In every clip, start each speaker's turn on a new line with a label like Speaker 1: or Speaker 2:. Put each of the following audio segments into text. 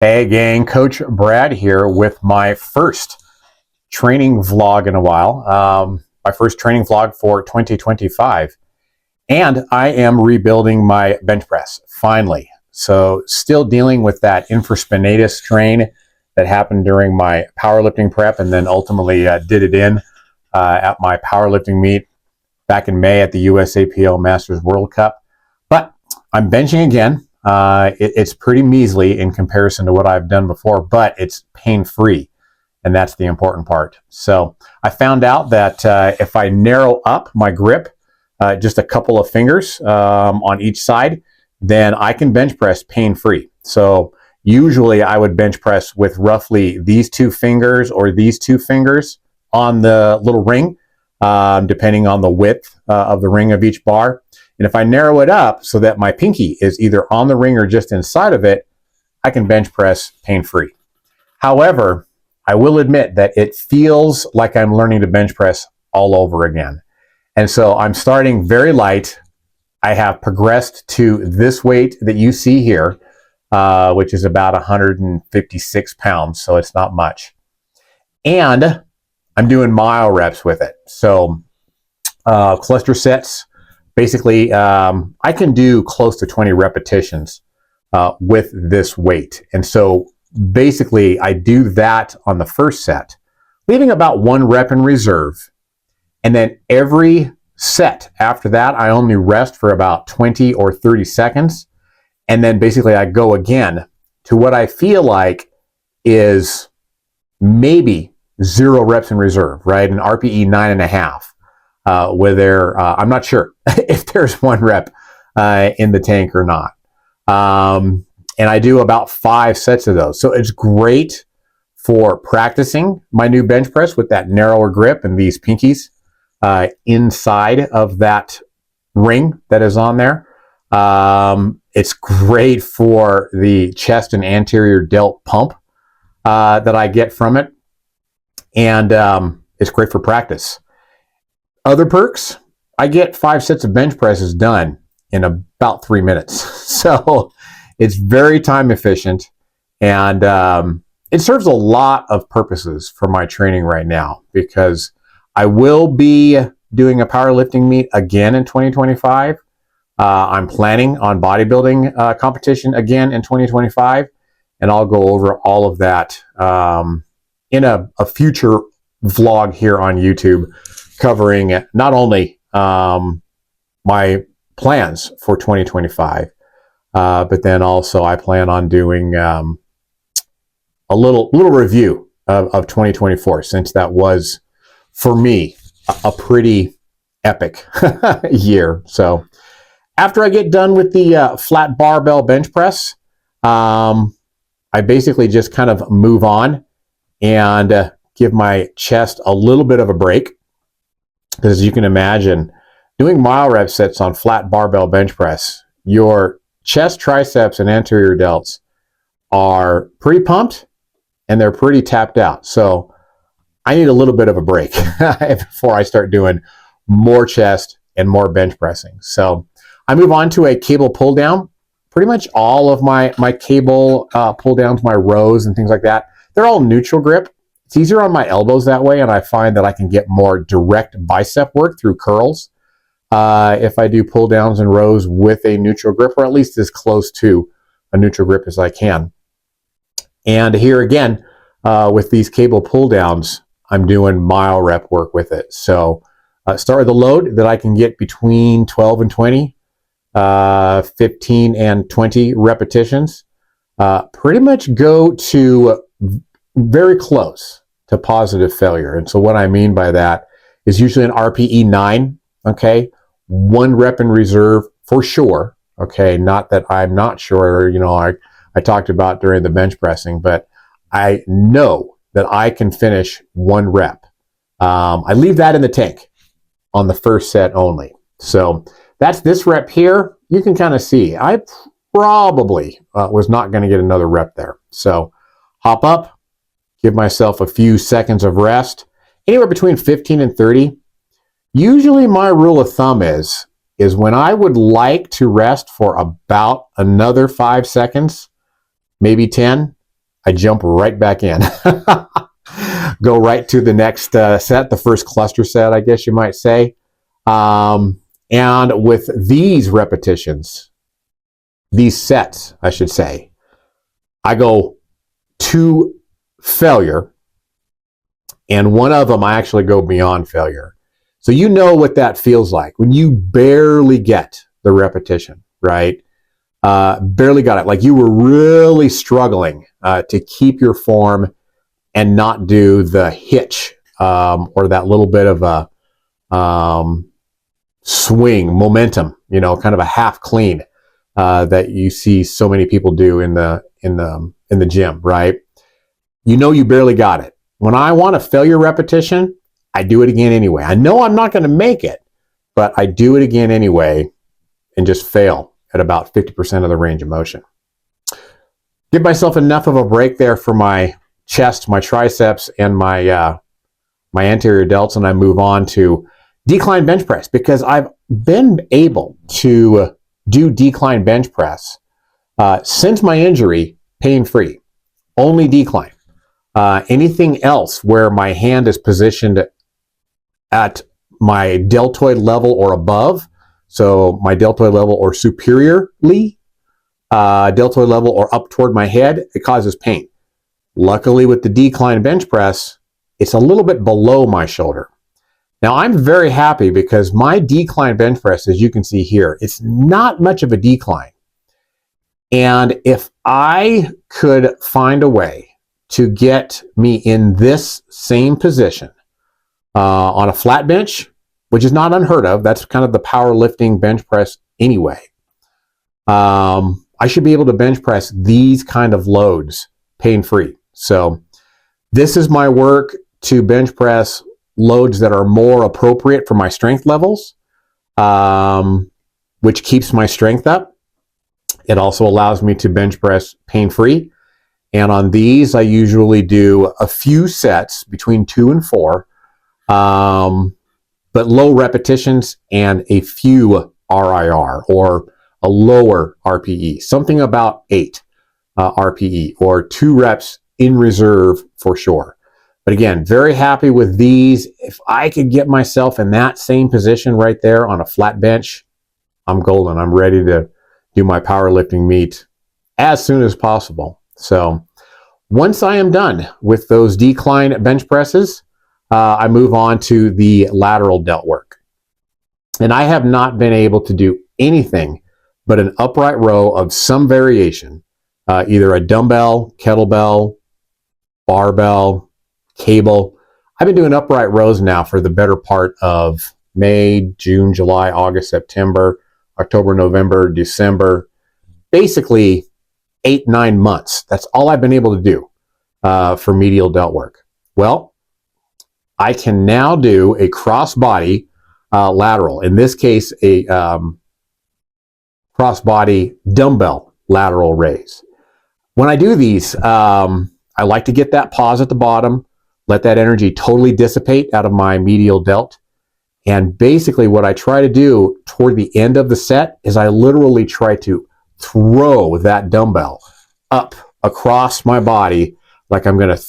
Speaker 1: Hey gang, Coach Brad here with my first training vlog in a while. My first training vlog for 2025. And I am rebuilding my bench press, finally. So still dealing with that infraspinatus strain that happened during my powerlifting prep and then ultimately did it in at my powerlifting meet back in May at the USAPL Masters World Cup. But I'm benching again. It's pretty measly in comparison to what I've done before, but it's pain-free, and that's the important part. So I found out that if I narrow up my grip, just a couple of fingers on each side, then I can bench press pain-free. So usually I would bench press with roughly these two fingers or these two fingers on the little ring, depending on the width of the ring of each bar. And if I narrow it up so that my pinky is either on the ring or just inside of it, I can bench press pain-free. However, I will admit that it feels like I'm learning to bench press all over again. And so I'm starting very light. I have progressed to this weight that you see here, which is about 156 pounds, so it's not much. And I'm doing mile reps with it. So cluster sets. Basically, I can do close to 20 repetitions with this weight. And so basically, I do that on the first set, leaving about 1 rep in reserve. And then every set after that, I only rest for about 20 or 30 seconds. And then basically, I go again to what I feel like is maybe 0 reps in reserve, right? An RPE 9.5. Where I'm not sure if there's 1 rep in the tank or not. And I do about 5 sets of those. So it's great for practicing my new bench press with that narrower grip and these pinkies inside of that ring that is on there. It's great for the chest and anterior delt pump that I get from it. And it's great for practice. Other perks, I get 5 sets of bench presses done in about 3 minutes. So it's very time efficient, and it serves a lot of purposes for my training right now because I will be doing a powerlifting meet again in 2025. I'm planning on bodybuilding competition again in 2025, and I'll go over all of that in a future vlog here on YouTube, covering not only my plans for 2025, but then also I plan on doing a little review of 2024, since that was, for me, a pretty epic year. So after I get done with the flat barbell bench press, I basically just kind of move on and give my chest a little bit of a break. Because as you can imagine, doing mile rep sets on flat barbell bench press, your chest, triceps, and anterior delts are pretty pumped and they're pretty tapped out. So I need a little bit of a break before I start doing more chest and more bench pressing. So I move on to a cable pull down. Pretty much all of my cable pull downs, my rows and things like that, they're all neutral grip. It's easier on my elbows that way, and I find that I can get more direct bicep work through curls if I do pull downs and rows with a neutral grip, or at least as close to a neutral grip as I can. And here again, with these cable pull downs, I'm doing mile rep work with it. So start with a load that I can get between 12 and 20, 15 and 20 repetitions. Pretty much go to very close to positive failure. And so what I mean by that is usually an RPE 9, okay? 1 rep in reserve for sure, okay? Not that I'm not sure, I talked about during the bench pressing, but I know that I can finish 1 rep. I leave that in the tank on the first set only. So that's this rep here. You can kind of see, I probably was not going to get another rep there. So hop up, give myself a few seconds of rest, anywhere between 15 and 30. Usually my rule of thumb is when I would like to rest for about another 5 seconds, maybe 10, I jump right back in. Go right to the next set, the first cluster set, I guess you might say. And with these repetitions, these sets, I should say, I go to failure, and one of them I actually go beyond failure. So you know what that feels like when you barely get the repetition, right? Barely got it. Like you were really struggling to keep your form and not do the hitch or that little bit of a swing, momentum, you know, kind of a half clean that you see so many people do in the gym, right? You know you barely got it. When I want a failure repetition, I do it again anyway. I know I'm not going to make it, but I do it again anyway and just fail at about 50% of the range of motion. Give myself enough of a break there for my chest, my triceps, and my anterior delts, and I move on to decline bench press, because I've been able to do decline bench press since my injury pain-free. Only decline. Anything else where my hand is positioned at my deltoid level or above, so my deltoid level or superiorly, deltoid level or up toward my head, it causes pain. Luckily with the decline bench press, it's a little bit below my shoulder. Now I'm very happy because my decline bench press, as you can see here, it's not much of a decline. And if I could find a way to get me in this same position on a flat bench, which is not unheard of, that's kind of the powerlifting bench press anyway, I should be able to bench press these kind of loads pain-free. So this is my work to bench press loads that are more appropriate for my strength levels, which keeps my strength up. It also allows me to bench press pain-free. And on these, I usually do a few sets between 2 and 4, but low repetitions and a few RIR or a lower RPE, something about 8 RPE or 2 reps in reserve for sure. But again, very happy with these. If I could get myself in that same position right there on a flat bench, I'm golden. I'm ready to do my powerlifting meet as soon as possible. So once I am done with those decline bench presses, I move on to the lateral delt work. And I have not been able to do anything but an upright row of some variation, either a dumbbell, kettlebell, barbell, cable. I've been doing upright rows now for the better part of May, June, July, August, September, October, November, December, basically 8-9 months. That's all I've been able to do for medial delt work. Well, I can now do a crossbody lateral. In this case, a crossbody dumbbell lateral raise. When I do these, I like to get that pause at the bottom, let that energy totally dissipate out of my medial delt. And basically what I try to do toward the end of the set is I literally try to throw that dumbbell up across my body like I'm going to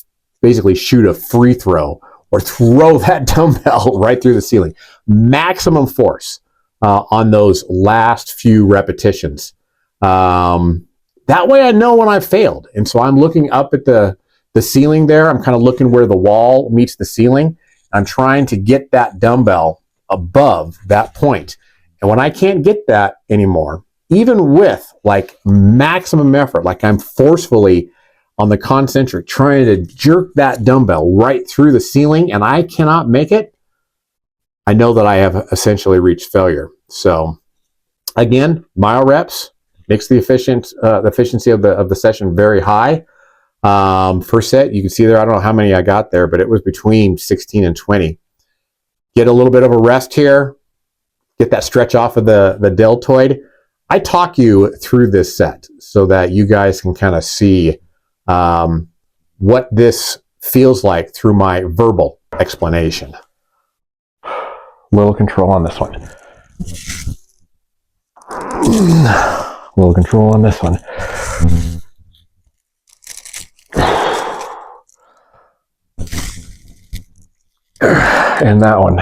Speaker 1: basically shoot a free throw, or throw that dumbbell right through the ceiling. Maximum force on those last few repetitions. That way I know when I've failed. And so I'm looking up at the ceiling there. I'm kind of looking where the wall meets the ceiling. I'm trying to get that dumbbell above that point. And when I can't get that anymore, even with like maximum effort, like I'm forcefully on the concentric trying to jerk that dumbbell right through the ceiling and I cannot make it, I know that I have essentially reached failure. So again, mile reps makes the efficiency of the session very high. First set, you can see there, I don't know how many I got there, but it was between 16 and 20. Get a little bit of a rest here, get that stretch off of the deltoid. I talk you through this set so that you guys can kind of see what this feels like through my verbal explanation. Little control on this one. Little control on this one.
Speaker 2: And that one.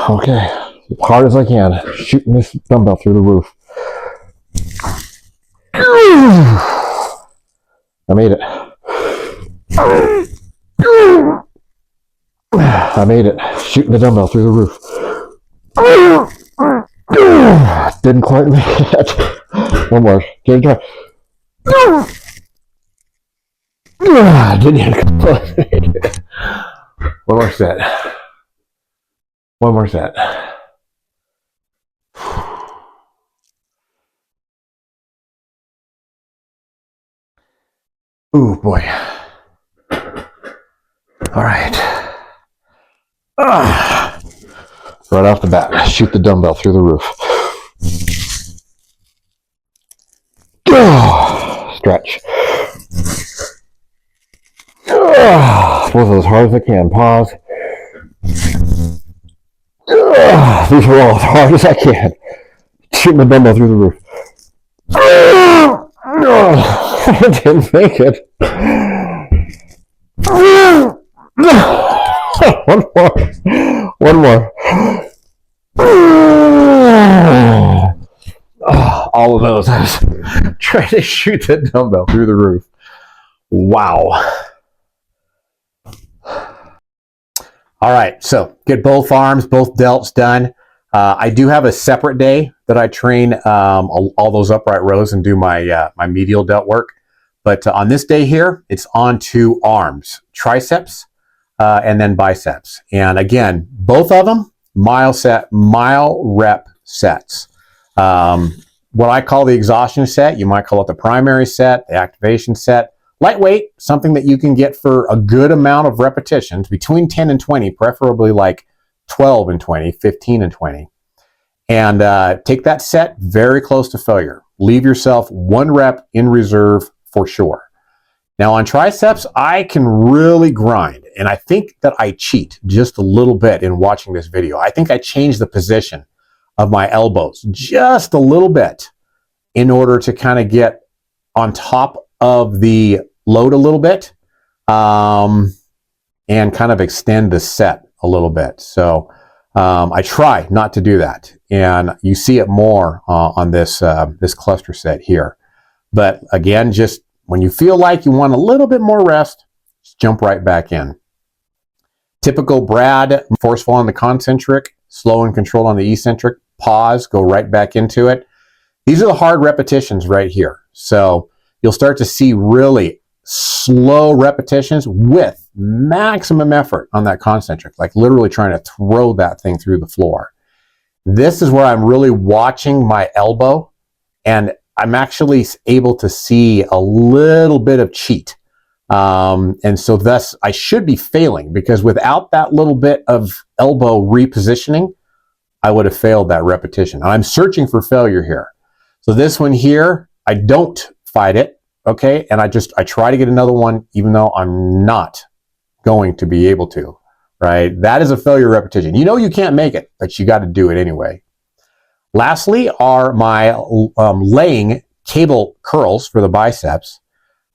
Speaker 2: Okay, as hard as I can, shooting this dumbbell through the roof. I made it. I made it. Shooting the dumbbell through the roof. Didn't quite make it. One more. Give it a try. Didn't even quite make it. One more set. One more set. Ooh, boy. All right. Right off the bat, shoot the dumbbell through the roof. Stretch. Both as hard as I can. Pause. These are all as hard as I can. Shoot the dumbbell through the roof. I didn't make it. One more. One more. All of those. I was trying to shoot the dumbbell through the roof. Wow. All right, so get both arms, both delts done. I do have a separate day that I train all those upright rows and do my my medial delt work. But on this day here, it's on to arms, triceps, and then biceps. And again, both of them, mile rep sets. What I call the exhaustion set, you might call it the primary set, the activation set. Lightweight, something that you can get for a good amount of repetitions, between 10 and 20, preferably like 12 and 20, 15 and 20. And take that set very close to failure. Leave yourself one rep in reserve for sure. Now on triceps, I can really grind. And I think that I cheat just a little bit in watching this video. I think I changed the position of my elbows just a little bit in order to kind of get on top of the load a little bit and kind of extend the set a little bit. So I try not to do that, and you see it more on this this cluster set here. But again, just when you feel like you want a little bit more rest, just jump right back in. Typical Brad, forceful on the concentric, slow and controlled on the eccentric, pause, go right back into it. These are the hard repetitions right here. So you'll start to see really slow repetitions with maximum effort on that concentric, like literally trying to throw that thing through the floor. This is where I'm really watching my elbow, and I'm actually able to see a little bit of cheat. And so thus I should be failing, because without that little bit of elbow repositioning, I would have failed that repetition. I'm searching for failure here. So this one here, I don't fight it. Okay, and I try to get another one, even though I'm not going to be able to, right? That is a failure repetition. You know you can't make it, but you got to do it anyway. Lastly are my laying cable curls for the biceps.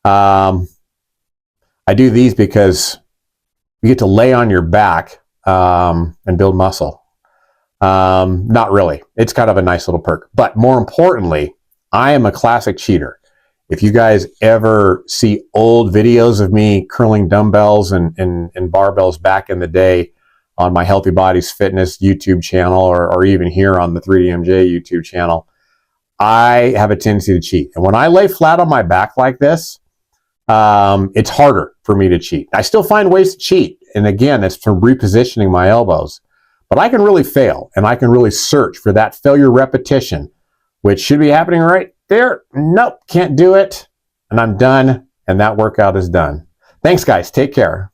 Speaker 2: I do these because you get to lay on your back and build muscle. Not really. It's kind of a nice little perk. But more importantly, I am a classic cheater. If you guys ever see old videos of me curling dumbbells and barbells back in the day on my Healthy Bodies Fitness YouTube channel, or even here on the 3DMJ YouTube channel, I have a tendency to cheat. And when I lay flat on my back like this, it's harder for me to cheat. I still find ways to cheat. And again, it's from repositioning my elbows. But I can really fail, and I can really search for that failure repetition, which should be happening right there. Nope, can't do it. And I'm done, and that workout is done. Thanks, guys. Take care.